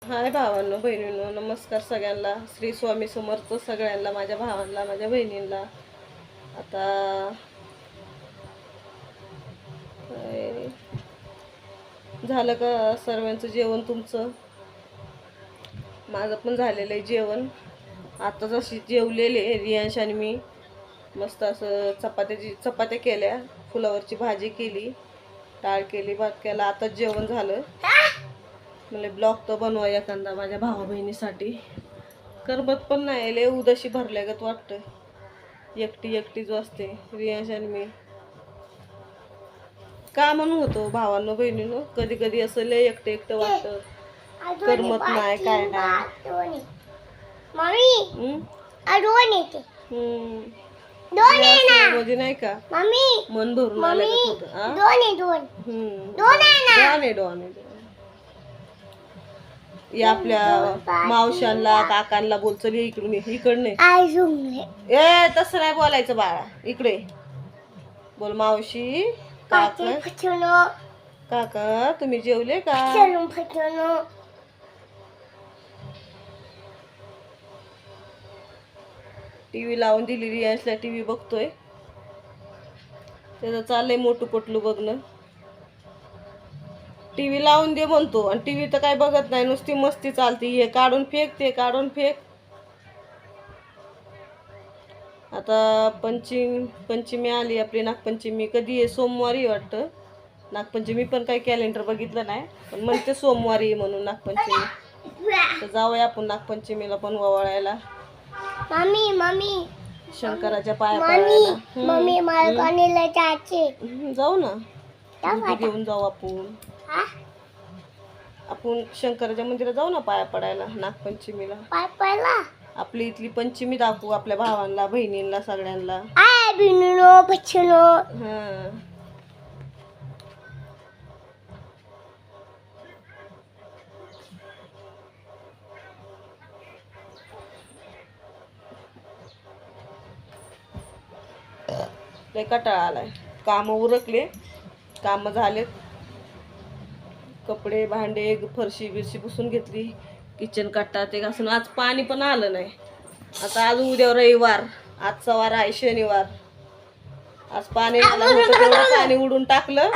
हाय भावांनो बहिणींनो, नमस्कार सगळ्यांना. श्री स्वामी समर्थ सगळ्यांना, माझ्या भावांना, माझ्या बहिणींना. आता झालं का सर्वांचं जेवण? तुमचं? माझं पण झालेलं आहे जेवण. आताच अशी जेवलेले रियांश आणि मी. मस्त असं चपात्या केल्या, फुलावरची भाजी केली, डाळ केली, भात केला. आताच जेवण झालं. मला ब्लॉग तर बनवा एखादा माझ्या भावा बहिणीसाठी. करमत पण नाही, लय उदाशी भरल्यागत वाटतं. एकटीच असते रियांश आणि मी. का म्हणून होतो भावांनो बहिणीनो, कधी कधी असं लय एकटं वाटतं, करमत नाही, काय नाही. म्हणजे नाही का मन भरून आल्यागत होतं. या आपल्या मावशांना काकांना बोल, चल इकडून, इकडे ए तसं नाही बोलायचं बाळा, इकडे बोल. मावशी, काका तुम्ही जेवले का? टीव्ही लावून दिली रियांशला, टीव्ही बघतोय. त्याचं चाललंय मोठू पटलू बघणं. टीव्ही लावून दे म्हणतो आणि टीव्ही तर काय बघत नाही, नुसती मस्ती चालती. हे काढून फेक, ते काढून फेक. आता पंचमी आली आपली, नागपंचमी कधी आहे? सोमवारी वाटतं नागपंचमी. पण काही कॅलेंडर बघितलं नाही, पण म्हणते सोमवारी म्हणून नागपंचमी. तर जाऊया आपण नागपंचमीला पण ओवाळायला शंकराच्या पाया पडायला. जाऊ ना, घेऊन जाऊ आपण शंकराच्या मंदिरात जाऊ ना पाया पडायला नागपंचमीला. आपली इथली पंचमी दाखवू आपल्या भावांना, बहिणींना, सगळ्यांना. लय कंटाळा आलाय. काम उरकले, काम झालेत. कपडे भांडे फरशी बिरशी पुसून घेतली, किचन कट्टा ते घासून. आज पाणी पण आलं नाही. आता आज उद्या रविवार, आजचा वार आहे शनिवार. आज पाणी आलं होतं, तेवढं पाणी उडून टाकलं.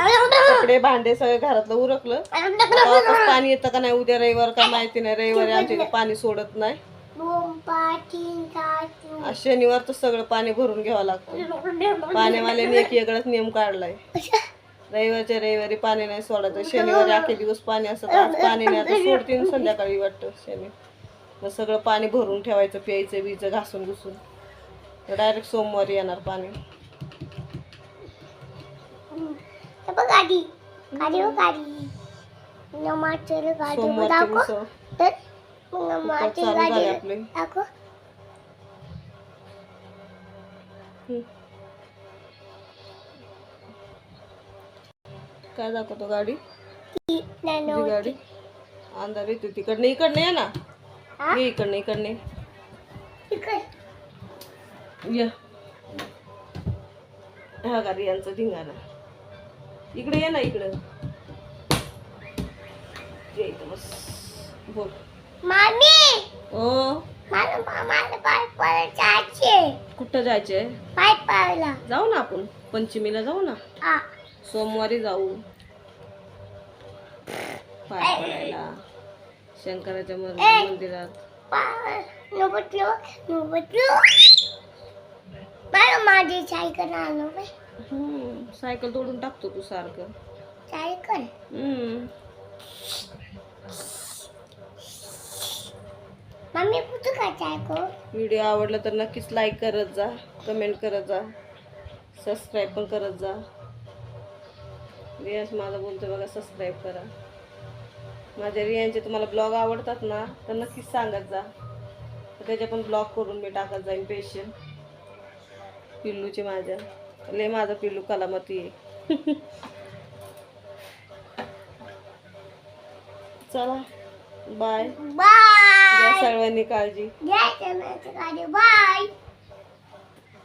कपडे भांडे सगळं घरातलं उरकलं. वापस पाणी येतं का नाही उद्या रविवार काय माहिती नाही. रविवारी आमच्या पाणी सोडत नाही. आज शनिवार तर सगळं पाणी भरून घ्यावं लागतं. पाण्यावाल्याने एक वेगळाच नियम काढलाय. रविवारच्या रविवारी पाणी नाही सोडायचं, शनिवारी अख्खे दिवस पाणी असतं. आज पाणी नाही, आता सोडतील संध्याकाळी वाटतं शनिवार. मग सगळं पाणी भरून ठेवायचं, प्यायचं बीचं घासून घुसून. डायरेक्ट सोमवारी येणार पाणी. काय दाखवतो गाडी? गाडी अंधार येतो तिकडनं. इकडनं ये ना, ये इकडनं या. हा गाडी यांचं धिंगाणा. इकडे ये ना, इकडं बस. बोल ओ, कुठं जायचंय? जाऊ ना आपण पंचमीला, जाऊ ना, सोमवारी जाऊ पाय पडायला शंकराच्या मंदिरात. सायकल तोडून टाकतो तू सारखं. व्हिडिओ आवडला तर नक्कीच लाईक करत जा, कमेंट करत जा, सबस्क्राईब पण करत जा. रियांश माझा बोलतोय बघा, सबस्क्राईब करा. माझ्या रियांचे तुम्हाला ब्लॉग आवडतात ना तर नक्कीच सांगत जा, त्याचे पण ब्लॉग करून मी टाकत जाईन. पेशल पिल्लूचे माझ्या, लय माझं पिल्लू कलामती आहे. चला बाय. सर्वांनी काळजी. बाय.